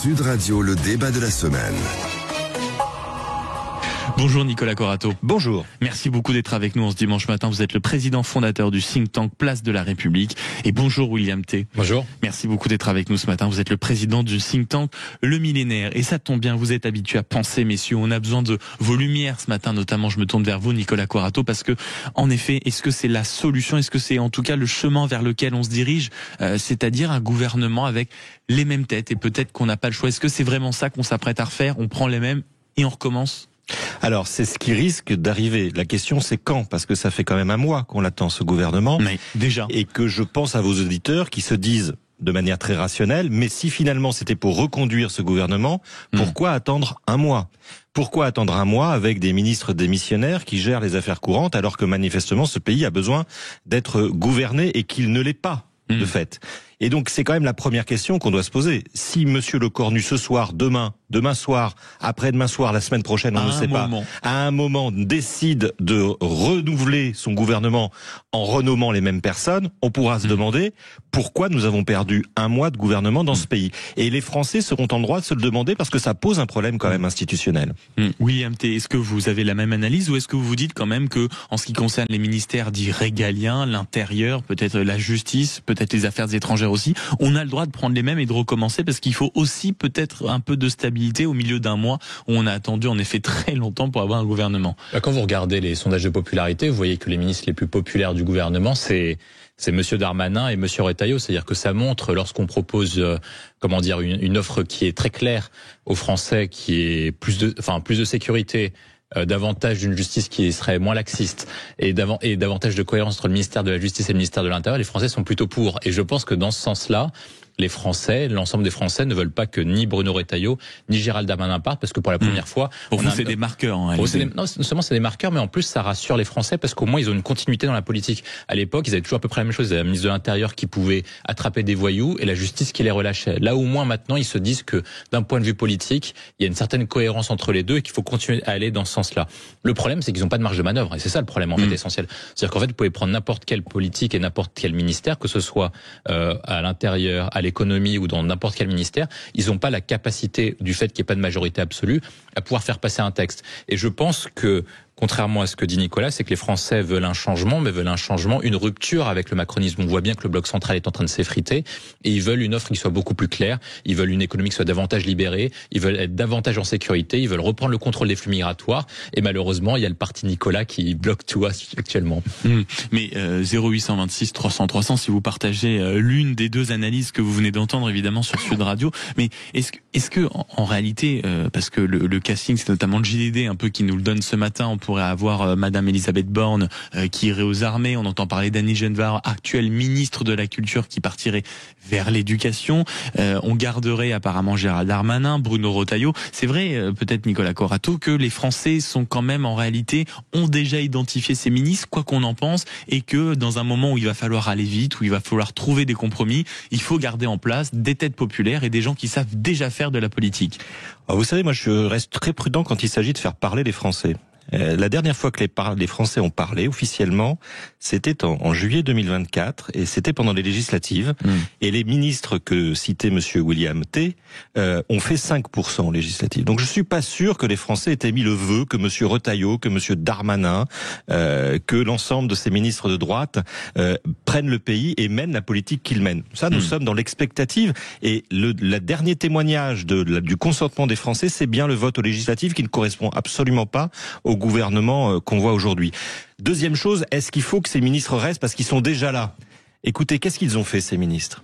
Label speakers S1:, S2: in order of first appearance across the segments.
S1: Sud Radio, le débat de la semaine.
S2: Bonjour Nicolas Corato.
S3: Bonjour.
S2: Merci beaucoup d'être avec nous en ce dimanche matin. Vous êtes le président fondateur du think tank Place de la République. Et bonjour William T.
S3: Bonjour.
S2: Merci beaucoup d'être avec nous ce matin. Vous êtes le président du think tank Le Millénaire. Et ça tombe bien, vous êtes habitués à penser, messieurs. On a besoin de vos lumières ce matin, notamment je me tourne vers vous Nicolas Corato, parce que, en effet, est-ce que c'est la solution? Est-ce que c'est en tout cas le chemin vers lequel on se dirige? C'est-à-dire un gouvernement avec les mêmes têtes et peut-être qu'on n'a pas le choix. Est-ce que c'est vraiment ça qu'on s'apprête à refaire? On prend les mêmes et on recommence?
S3: Alors, c'est ce qui risque d'arriver. La question, c'est quand? Parce que ça fait quand même un mois qu'on attend ce gouvernement.
S2: Mais déjà.
S3: Et que je pense à vos auditeurs qui se disent de manière très rationnelle, mais si finalement c'était pour reconduire ce gouvernement, pourquoi attendre un mois? Pourquoi attendre un mois avec des ministres démissionnaires qui gèrent les affaires courantes alors que manifestement ce pays a besoin d'être gouverné et qu'il ne l'est pas de fait? Et donc c'est quand même la première question qu'on doit se poser. Si Monsieur Lecornu ce soir, demain soir, après-demain soir, la semaine prochaine, on ne sait pas, à un moment décide de renouveler son gouvernement en renommant les mêmes personnes, on pourra se demander pourquoi nous avons perdu un mois de gouvernement dans ce pays. Et les Français seront en droit de se le demander parce que ça pose un problème quand même institutionnel.
S2: William T, est-ce que vous avez la même analyse ou est-ce que vous vous dites quand même que, en ce qui concerne les ministères dits régaliens, l'intérieur, peut-être la justice, peut-être les affaires étrangères aussi, on a le droit de prendre les mêmes et de recommencer parce qu'il faut aussi peut-être un peu de stabilité au milieu d'un mois où on a attendu en effet très longtemps pour avoir un gouvernement.
S4: Quand vous regardez les sondages de popularité, vous voyez que les ministres les plus populaires du gouvernement, c'est Monsieur Darmanin et Monsieur Retailleau. C'est-à-dire que ça montre, lorsqu'on propose, une offre qui est très claire aux Français, qui est plus de sécurité, davantage d'une justice qui serait moins laxiste et davantage de cohérence entre le ministère de la Justice et le ministère de l'Intérieur, les Français sont plutôt pour. Et je pense que dans ce sens-là, les Français, l'ensemble des Français ne veulent pas que ni Bruno Retailleau ni Gérald Darmanin partent parce que pour la première fois...
S2: Pour vous, c'est des marqueurs.
S4: Non seulement c'est des marqueurs, mais en plus ça rassure les Français parce qu'au moins ils ont une continuité dans la politique. À l'époque, ils avaient toujours à peu près la même chose. Ils avaient la ministre de l'Intérieur qui pouvait attraper des voyous et la justice qui les relâchait. Là, au moins maintenant, ils se disent que d'un point de vue politique, il y a une certaine cohérence entre les deux et qu'il faut continuer à aller dans ce sens-là. Le problème, c'est qu'ils n'ont pas de marge de manœuvre et c'est ça le problème en fait essentiel. C'est-à-dire qu'en fait, vous pouvez prendre n'importe quelle politique et n'importe quel ministère, que ce soit à l'intérieur, à l'économie ou dans n'importe quel ministère, ils n'ont pas la capacité, du fait qu'il n'y ait pas de majorité absolue, à pouvoir faire passer un texte. Et je pense que, contrairement à ce que dit Nicolas, c'est que les Français veulent un changement, mais veulent un changement, une rupture avec le macronisme. On voit bien que le bloc central est en train de s'effriter et ils veulent une offre qui soit beaucoup plus claire. Ils veulent une économie qui soit davantage libérée. Ils veulent être davantage en sécurité. Ils veulent reprendre le contrôle des flux migratoires. Et malheureusement, il y a le parti Nicolas qui bloque tout actuellement.
S2: Mais 0826 300 300, si vous partagez l'une des deux analyses que vous venez d'entendre évidemment sur Sud Radio, mais est-ce que en réalité, parce que le casting, c'est notamment le JDD un peu qui nous le donne ce matin, on pourrait avoir Madame Elisabeth Borne qui irait aux armées. On entend parler d'Annie Genevard, actuelle ministre de la Culture, qui partirait vers l'éducation. On garderait apparemment Gérald Darmanin, Bruno Retailleau. C'est vrai, peut-être Nicolas Corato, que les Français sont quand même en réalité, ont déjà identifié ces ministres, quoi qu'on en pense, et que dans un moment où il va falloir aller vite, où il va falloir trouver des compromis, il faut garder en place des têtes populaires et des gens qui savent déjà faire de la politique.
S3: Alors vous savez, moi je reste très prudent quand il s'agit de faire parler les Français. La dernière fois que les Français ont parlé officiellement, c'était en juillet 2024 et c'était pendant les législatives. Et les ministres que citait Monsieur William T ont fait 5% aux législatives. Donc je suis pas sûr que les Français aient mis le vœu que Monsieur Retailleau, que Monsieur Darmanin, que l'ensemble de ces ministres de droite prennent le pays et mènent la politique qu'ils mènent. Ça, nous sommes dans l'expectative. Et le dernier témoignage du consentement des Français, c'est bien le vote aux législatives qui ne correspond absolument pas au gouvernement qu'on voit aujourd'hui. Deuxième chose, est-ce qu'il faut que ces ministres restent parce qu'ils sont déjà là? Écoutez, qu'est-ce qu'ils ont fait, ces ministres?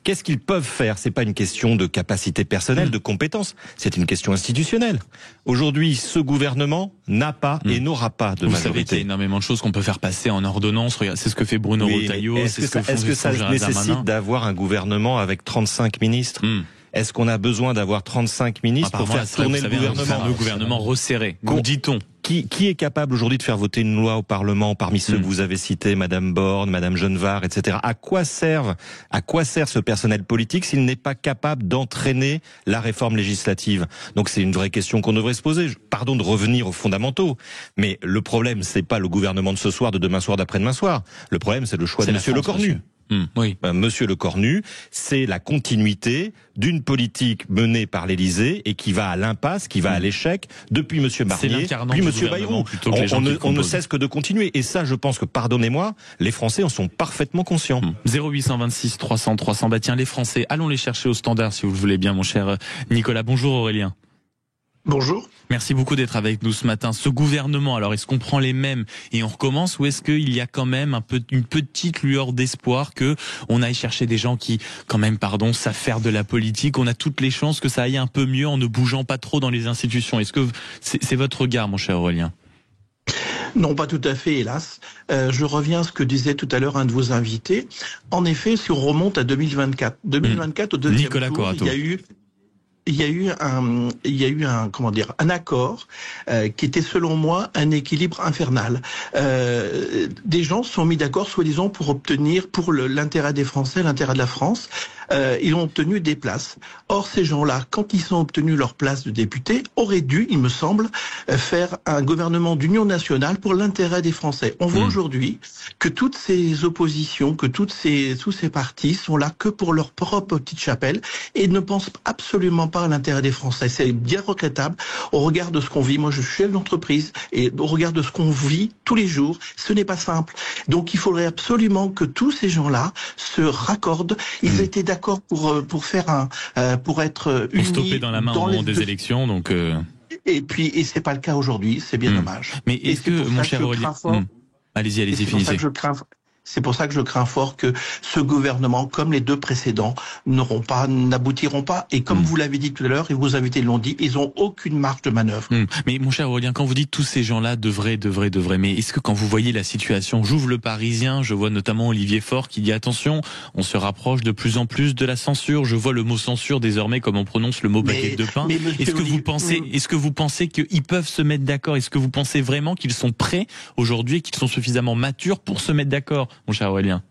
S3: Qu'est-ce qu'ils peuvent faire? C'est pas une question de capacité personnelle, de compétence. C'est une question institutionnelle. Aujourd'hui, ce gouvernement n'a pas et n'aura pas de majorité.
S2: Vous savez qu'il y a énormément de choses qu'on peut faire passer en ordonnance. Regarde, c'est ce que fait Bruno Retailleau.
S3: Est-ce que ça nécessite d'avoir un gouvernement avec 35 ministres? Est-ce qu'on a besoin d'avoir 35 ministres pour faire tourner le gouvernement?
S2: Le gouvernement resserré, dit-on.
S3: Qui est capable aujourd'hui de faire voter une loi au Parlement parmi ceux que vous avez cités, Madame Borne, Madame Genevard, etc. À quoi sert ce personnel politique s'il n'est pas capable d'entraîner la réforme législative? Donc c'est une vraie question qu'on devrait se poser. Pardon de revenir aux fondamentaux, mais le problème c'est pas le gouvernement de ce soir, de demain soir, d'après-demain soir. Le problème c'est le choix de Monsieur Lecornu.
S2: Oui.
S3: Monsieur Lecornu, c'est la continuité d'une politique menée par l'Élysée et qui va à l'impasse, qui va à l'échec depuis Monsieur Barnier, puis Monsieur Bayrou. On ne cesse que de continuer. Et ça, je pense que, pardonnez-moi, les Français en sont parfaitement conscients.
S2: 0826 300 300. Bah tiens, les Français, allons les chercher au standard si vous le voulez bien, mon cher Nicolas. Bonjour Aurélien.
S5: Bonjour.
S2: Merci beaucoup d'être avec nous ce matin. Ce gouvernement, alors est-ce qu'on prend les mêmes et on recommence, ou est-ce qu'il y a quand même une petite lueur d'espoir que on aille chercher des gens qui, quand même, savent faire de la politique? On a toutes les chances que ça aille un peu mieux en ne bougeant pas trop dans les institutions. Est-ce que c'est votre regard, mon cher Aurélien?
S5: Non, pas tout à fait, hélas. Je reviens à ce que disait tout à l'heure un de vos invités. En effet, si on remonte à 2024, au deuxième
S2: Nicolas
S5: tour,
S2: Corato.
S5: il y a eu un accord qui était selon moi un équilibre infernal. Des gens se sont mis d'accord soi-disant pour obtenir pour l'intérêt des Français, l'intérêt de la France. Ils ont obtenu des places. Or, ces gens-là, quand ils ont obtenu leur place de député, auraient dû, il me semble, faire un gouvernement d'union nationale pour l'intérêt des Français. On voit aujourd'hui que toutes ces oppositions, que tous ces partis sont là que pour leur propre petite chapelle et ne pensent absolument pas à l'intérêt des Français. C'est bien regrettable au regard de ce qu'on vit. Moi, je suis chef d'entreprise et au regard de ce qu'on vit tous les jours, ce n'est pas simple. Donc, il faudrait absolument que tous ces gens-là se raccordent. Ils étaient d'accord pour faire pour être unis.
S2: Pour stopper dans la main au moment des élections, donc.
S5: Et c'est pas le cas aujourd'hui. C'est bien dommage.
S2: Mais est-ce que, mon cher Aurélien, allez-y, finissez.
S5: C'est pour ça que je crains fort que ce gouvernement, comme les deux précédents, n'aboutiront pas. Et comme vous l'avez dit tout à l'heure, et vos invités l'ont dit, ils ont aucune marge de manœuvre.
S2: Mais mon cher Aurélien, quand vous dites tous ces gens-là devraient, mais est-ce que quand vous voyez la situation, j'ouvre le Parisien, je vois notamment Olivier Faure qui dit attention, on se rapproche de plus en plus de la censure. Je vois le mot censure désormais comme on prononce le mot baguette de pain. Est-ce que vous pensez qu'ils peuvent se mettre d'accord? Est-ce que vous pensez vraiment qu'ils sont prêts aujourd'hui, qu'ils sont suffisamment matures pour se mettre d'accord, mon cher Aurélien?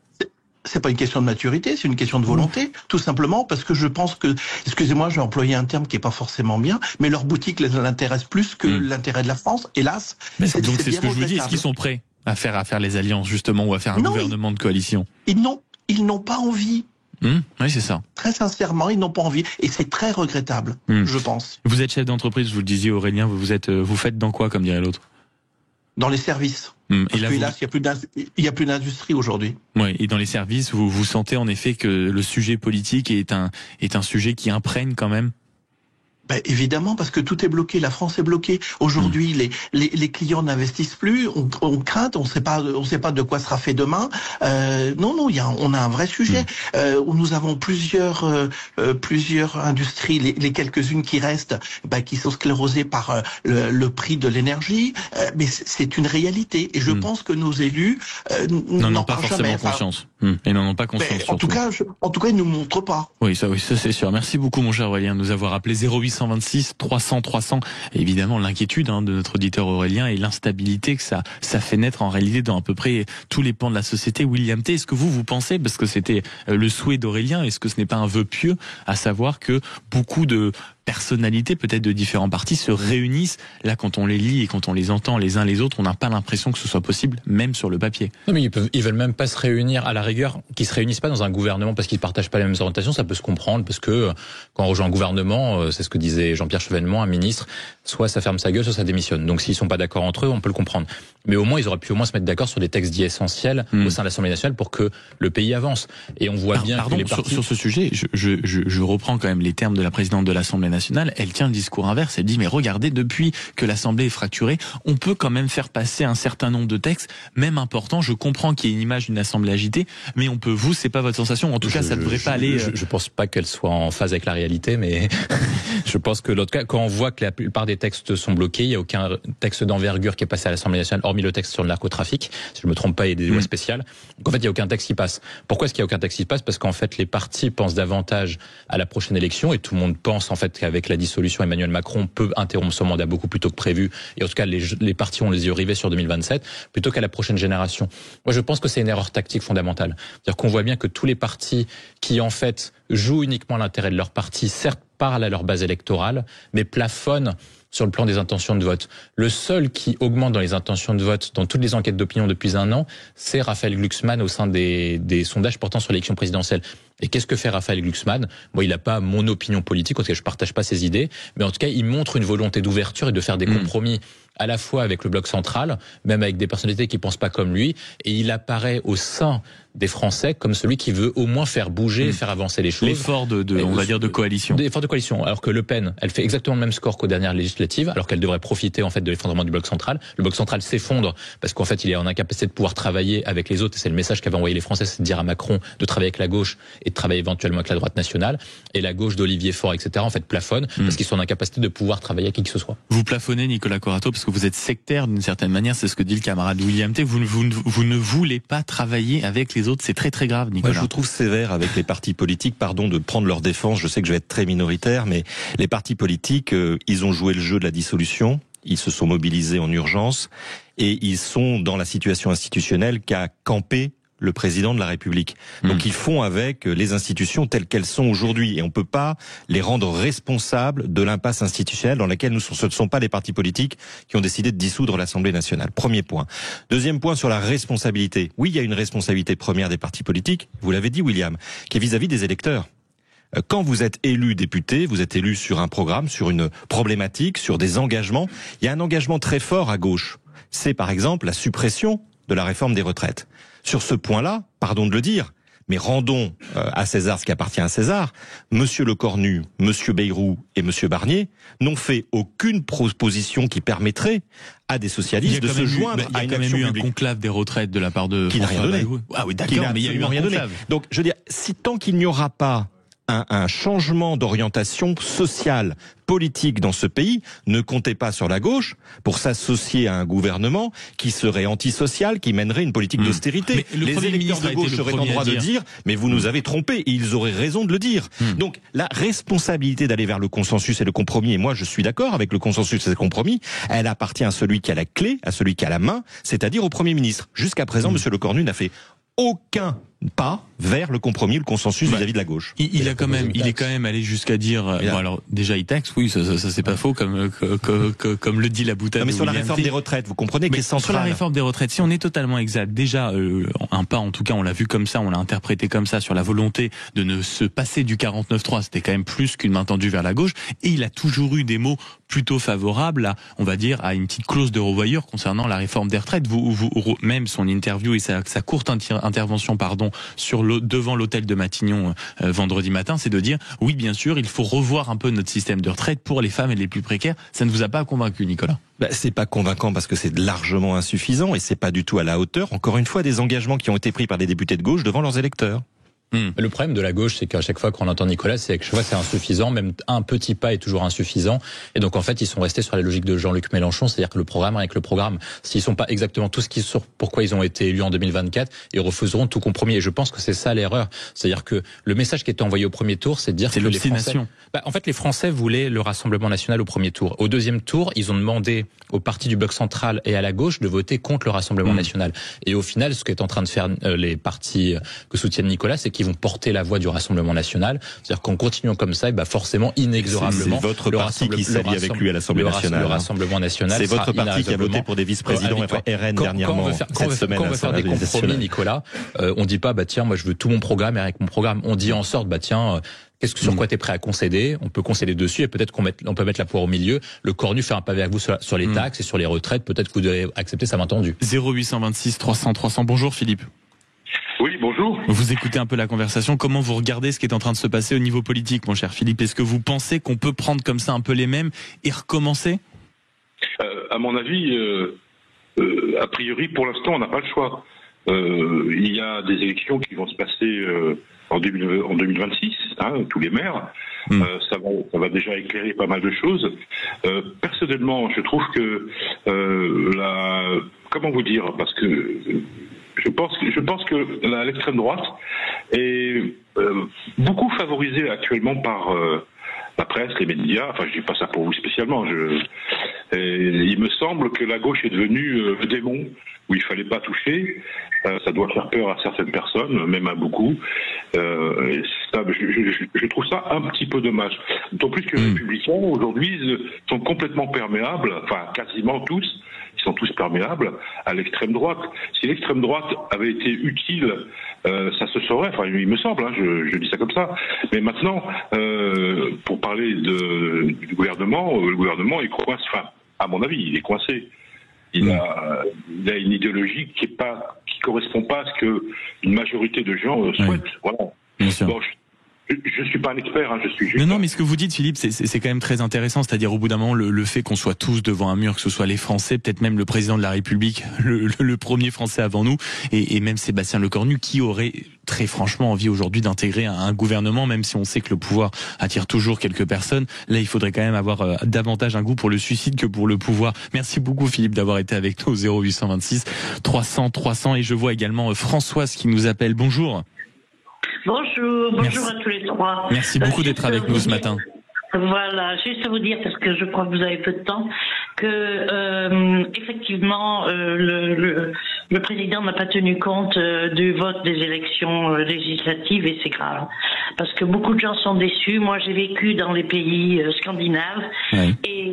S5: C'est pas une question de maturité, c'est une question de volonté, tout simplement, parce que je pense que, excusez-moi, j'ai employé un terme qui est pas forcément bien, mais leur boutique les intéresse plus que l'intérêt de la France, hélas.
S2: Donc c'est ce que je vous dis, est-ce qu'ils sont prêts à faire les alliances, justement, ou à faire un gouvernement de coalition?
S5: Ils n'ont pas envie.
S2: Oui, c'est ça.
S5: Très sincèrement, ils n'ont pas envie, et c'est très regrettable, je pense.
S2: Vous êtes chef d'entreprise, vous le disiez Aurélien, vous faites dans quoi, comme dirait l'autre?
S5: Dans les services. Parce que hélas, il y a plus d'industrie aujourd'hui.
S2: Oui, et dans les services, vous sentez en effet que le sujet politique est un sujet qui imprègne quand même?
S5: Évidemment, parce que tout est bloqué. La France est bloquée. Aujourd'hui, les clients n'investissent plus. On craint. On sait pas de quoi sera fait demain. Non, on a un vrai sujet. Nous avons plusieurs industries, les quelques-unes qui restent, qui sont sclérosées par le prix de l'énergie. Mais c'est une réalité. Et je pense que nos élus
S2: n'en ont pas forcément conscience. Et n'en ont pas conscience.
S5: En tout cas, ils nous montrent pas.
S2: Oui, ça c'est sûr. Merci beaucoup, mon cher Aurélien, de nous avoir appelé 0826 300 300. Et évidemment, l'inquiétude de notre auditeur Aurélien et l'instabilité que ça fait naître en réalité dans à peu près tous les pans de la société. William T, est-ce que vous pensez, parce que c'était le souhait d'Aurélien, est-ce que ce n'est pas un vœu pieux, à savoir que beaucoup de personnalités, peut-être de différents partis, se réunissent. Là, quand on les lit et quand on les entend les uns les autres, on n'a pas l'impression que ce soit possible, même sur le papier.
S4: Non, mais ils veulent même pas se réunir, à la rigueur, qu'ils se réunissent pas dans un gouvernement parce qu'ils partagent pas les mêmes orientations, ça peut se comprendre, parce que quand on rejoint un gouvernement, c'est ce que disait Jean-Pierre Chevènement, un ministre, soit ça ferme sa gueule, soit ça démissionne. Donc s'ils sont pas d'accord entre eux, on peut le comprendre. Mais au moins, ils auraient pu au moins se mettre d'accord sur des textes dits essentiels au sein de l'Assemblée nationale pour que le pays avance. Et on voit bien que les partis...
S2: sur ce sujet, je reprends quand même les termes de la présidente de l'Assemblée nationale. Elle tient le discours inverse. Elle dit, mais regardez, depuis que l'Assemblée est fracturée, on peut quand même faire passer un certain nombre de textes, même importants. Je comprends qu'il y ait une image d'une Assemblée agitée, mais on peut, c'est pas votre sensation. En tout cas, ça ne devrait pas aller...
S4: Je pense pas qu'elle soit en phase avec la réalité, mais je pense que l'autre cas, quand on voit que la plupart des textes sont bloqués, il n'y a aucun texte d'envergure qui est passé à l'Assemblée nationale, hormis le texte sur le narcotrafic, si je me trompe pas, il y a des lois spéciales. Donc en fait, il n'y a aucun texte qui passe. Pourquoi est-ce qu'il n'y a aucun texte qui passe? Parce qu'en fait, les partis pensent davantage à la prochaine élection, et tout le monde pense en fait qu'avec la dissolution, Emmanuel Macron peut interrompre son mandat beaucoup plus tôt que prévu, et en tout cas, les partis ont les yeux rivés sur 2027, plutôt qu'à la prochaine génération. Moi, je pense que c'est une erreur tactique fondamentale. C'est-à-dire qu'on voit bien que tous les partis qui, en fait, jouent uniquement l'intérêt de leur parti, certes, parlent à leur base électorale, mais plafonnent sur le plan des intentions de vote. Le seul qui augmente dans les intentions de vote dans toutes les enquêtes d'opinion depuis un an, c'est Raphaël Glucksmann au sein des sondages portant sur l'élection présidentielle. Et qu'est-ce que fait Raphaël Glucksmann? Bon, il n'a pas mon opinion politique, en tout cas je partage pas ses idées, mais en tout cas il montre une volonté d'ouverture et de faire des compromis à la fois avec le bloc central, même avec des personnalités qui pensent pas comme lui, et il apparaît au sein des Français comme celui qui veut au moins faire bouger et faire avancer les choses.
S2: L'effort on va dire, de coalition.
S4: L'effort de coalition. Alors que Le Pen, elle fait exactement le même score qu'aux dernières législatives, alors qu'elle devrait profiter, en fait, de l'effondrement du bloc central. Le bloc central s'effondre parce qu'en fait, il est en incapacité de pouvoir travailler avec les autres, et c'est le message qu'avaient envoyé les Français, c'est de dire à Macron de travailler avec la gauche et de travailler éventuellement avec la droite nationale. Et la gauche d'Olivier Faure, etc., en fait, plafonne parce qu'ils sont en incapacité de pouvoir travailler avec qui que ce soit.
S2: Vous plafonnez, Nicolas Corato, parce que vous êtes sectaire d'une certaine manière, c'est ce que dit le camarade William T. Vous ne voulez pas travailler avec les autres, c'est très très grave, Nicolas.
S3: Moi, je vous trouve sévère avec les partis politiques, pardon de prendre leur défense, je sais que je vais être très minoritaire, mais les partis politiques, ils ont joué le jeu de la dissolution, ils se sont mobilisés en urgence, et ils sont dans la situation institutionnelle qu'a campé le président de la République. Donc ils font avec les institutions telles qu'elles sont aujourd'hui, et on peut pas les rendre responsables de l'impasse institutionnelle dans laquelle ce ne sont pas les partis politiques qui ont décidé de dissoudre l'Assemblée nationale. Premier point. Deuxième point sur la responsabilité. Oui, il y a une responsabilité première des partis politiques, vous l'avez dit William, qui est vis-à-vis des électeurs. Quand vous êtes élu député, vous êtes élu sur un programme, sur une problématique, sur des engagements. Il y a un engagement très fort à gauche. C'est par exemple la suppression de la réforme des retraites. Sur ce point-là, pardon de le dire, mais rendons à César ce qui appartient à César. Monsieur Lecornu, Monsieur Bayrou et Monsieur Barnier n'ont fait aucune proposition qui permettrait à des socialistes de se joindre à une action publique. Il y a quand même eu un
S2: conclave des retraites de la part de
S3: qui n'a rien donné.
S2: Ah oui, d'accord, mais il y a eu un conclave.
S3: Donc, je veux dire, tant qu'il n'y aura pas un changement d'orientation sociale, politique dans ce pays, ne comptez pas sur la gauche pour s'associer à un gouvernement qui serait antisocial, qui mènerait une politique d'austérité. Les électeurs de gauche seraient en droit de dire « mais vous nous avez trompés » et ils auraient raison de le dire. Donc la responsabilité d'aller vers le consensus et le compromis, et moi je suis d'accord avec le consensus et le compromis, elle appartient à celui qui a la clé, à celui qui a la main, c'est-à-dire au Premier ministre. Jusqu'à présent, Monsieur Lecornu n'a fait aucun pas vers le compromis, le consensus vis-à-vis de la gauche.
S2: Il est quand même allé jusqu'à dire, bon alors déjà il taxe, oui, ça c'est pas faux, comme le dit la boutade.
S3: Non, mais sur la réforme des retraites, vous comprenez que c'est central.
S2: Sur la réforme des retraites, si on est totalement exact, déjà un pas, en tout cas on l'a vu comme ça, on l'a interprété comme ça, sur la volonté de ne se passer du 49.3, c'était quand même plus qu'une main tendue vers la gauche, et il a toujours eu des mots plutôt favorables à, on va dire, à une petite clause de revoyure concernant la réforme des retraites. Même son interview et sa courte intervention, devant l'hôtel de Matignon vendredi matin, c'est de dire oui, bien sûr, il faut revoir un peu notre système de retraite pour les femmes et les plus précaires. Ça ne vous a pas convaincu, Nicolas?
S3: C'est pas convaincant parce que c'est largement insuffisant et c'est pas du tout à la hauteur, encore une fois, des engagements qui ont été pris par des députés de gauche devant leurs électeurs.
S4: Le problème de la gauche, c'est qu'à chaque fois qu'on entend Nicolas, c'est que chaque fois c'est insuffisant, même un petit pas est toujours insuffisant. Et donc en fait, ils sont restés sur la logique de Jean-Luc Mélenchon, c'est-à-dire que le programme avec le programme, s'ils sont pas exactement tout ce qu'ils sont, pourquoi ils ont été élus en 2024, ils refuseront tout compromis. Et je pense que c'est ça l'erreur, c'est-à-dire que le message qui était envoyé au premier tour, c'est de dire que les Français, en fait, les Français voulaient le Rassemblement national au premier tour. Au deuxième tour, ils ont demandé aux partis du bloc central et à la gauche de voter contre le Rassemblement national. Et au final, ce qu'est en train de faire les partis que soutiennent Nicolas, c'est qu'ils vont porter la voix du Rassemblement national. C'est-à-dire qu'en continuant comme ça, forcément, inexorablement,
S3: c'est votre parti qui s'allie avec lui à l'Assemblée nationale.
S4: Le Rassemblement national.
S3: C'est votre parti qui a voté pour des vice-présidents RN dernièrement.
S4: Quand on veut faire des compromis, Nicolas, on dit pas, tiens, moi je veux tout mon programme et avec mon programme. On dit en sorte, tiens, sur quoi t'es prêt à concéder? On peut concéder dessus et peut-être on peut mettre la poire au milieu. Le Cornu fait un pavé avec vous sur les taxes et sur les retraites. Peut-être que vous devez accepter sa main tendue.
S2: 0826 300 300. Bonjour Philippe.
S6: Oui, bonjour.
S2: Vous écoutez un peu la conversation. Comment vous regardez ce qui est en train de se passer au niveau politique, mon cher Philippe? Est-ce que vous pensez qu'on peut prendre comme ça un peu les mêmes et recommencer?
S6: À mon avis, a priori, pour l'instant, on n'a pas le choix. Il y a des élections qui vont se passer en 2026, tous les maires. Ça va déjà éclairer pas mal de choses. Personnellement, je trouve que comment vous dire, parce que je pense que l'extrême droite est beaucoup favorisée actuellement par la presse, les médias. Enfin, je dis pas ça pour vous spécialement. Il me semble que la gauche est devenue le démon où il fallait pas toucher. Ça doit faire peur à certaines personnes, même à beaucoup. Et ça, je trouve ça un petit peu dommage. D'autant plus que les républicains, aujourd'hui, sont complètement perméables, enfin quasiment tous, ils sont tous perméables à l'extrême droite. Si l'extrême droite avait été utile, ça se saurait, enfin il me semble, hein, je dis ça comme ça. Mais maintenant, pour parler du gouvernement, le gouvernement est coincé, enfin, à mon avis, il est coincé. Il a une idéologie qui correspond pas à ce que une majorité de gens souhaitent. Voilà.
S2: Bien sûr.
S6: Bon, je suis pas un expert, hein, je suis juste...
S2: Non, mais ce que vous dites, Philippe, c'est quand même très intéressant. C'est-à-dire, au bout d'un moment, le fait qu'on soit tous devant un mur, que ce soit les Français, peut-être même le président de la République, le premier Français avant nous, et même Sébastien Lecornu, qui aurait très franchement envie aujourd'hui d'intégrer un gouvernement, même si on sait que le pouvoir attire toujours quelques personnes. Là, il faudrait quand même avoir davantage un goût pour le suicide que pour le pouvoir. Merci beaucoup, Philippe, d'avoir été avec nous au 0826 300 300. Et je vois également Françoise qui nous appelle. Bonjour.
S7: Bonjour à tous les trois.
S2: Merci beaucoup d'être avec nous ce matin.
S7: Voilà, juste à vous dire, parce que je crois que vous avez peu de temps, que effectivement le président n'a pas tenu compte du vote des élections législatives, et c'est grave. Parce que beaucoup de gens sont déçus. Moi, j'ai vécu dans les pays scandinaves, et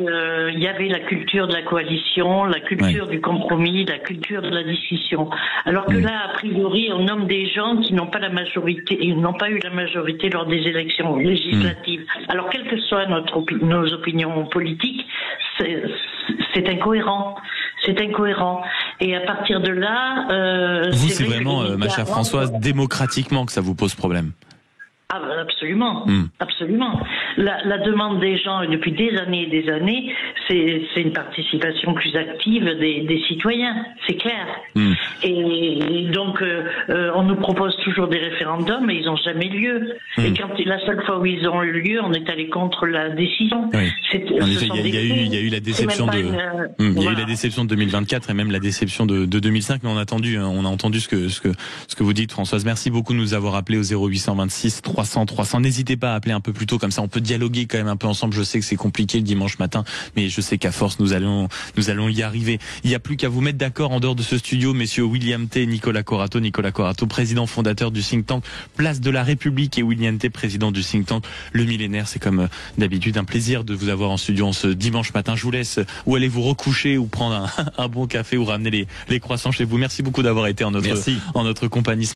S7: il y avait la culture de la coalition, la culture du compromis, la culture de la discussion. Alors que là, a priori, on nomme des gens qui n'ont pas la majorité, ils n'ont pas eu la majorité lors des élections législatives. Alors, quelles que soient nos opinions politiques, c'est incohérent. C'est incohérent. Et à partir de là...
S2: vous, c'est vraiment, ma chère Françoise, démocratiquement que ça vous pose problème.
S7: Ah, absolument, absolument. La demande des gens depuis des années, c'est une participation plus active des citoyens, c'est clair. Et donc, on nous propose toujours des référendums, mais ils n'ont jamais lieu. Et quand la seule fois où ils ont eu lieu, on est allé contre la décision. Oui.
S2: Il y a eu la déception il y a eu la déception de 2024 et même la déception de 2005, mais on a entendu ce que vous dites, Françoise. Merci beaucoup de nous avoir appelé au 0826 300. N'hésitez pas à appeler un peu plus tôt, comme ça on peut dialoguer quand même un peu ensemble. Je sais que c'est compliqué le dimanche matin, mais je sais qu'à force nous allons y arriver. Il n'y a plus qu'à vous mettre d'accord en dehors de ce studio, messieurs William T, Nicolas Corato, président fondateur du think tank Place de la République, et William T, président du think tank Le Millénaire. C'est comme d'habitude un plaisir de vous avoir en studio en ce dimanche matin. Je vous laisse ou aller vous recoucher ou prendre un bon café ou ramener les croissants chez vous. Merci beaucoup d'avoir été en notre compagnie.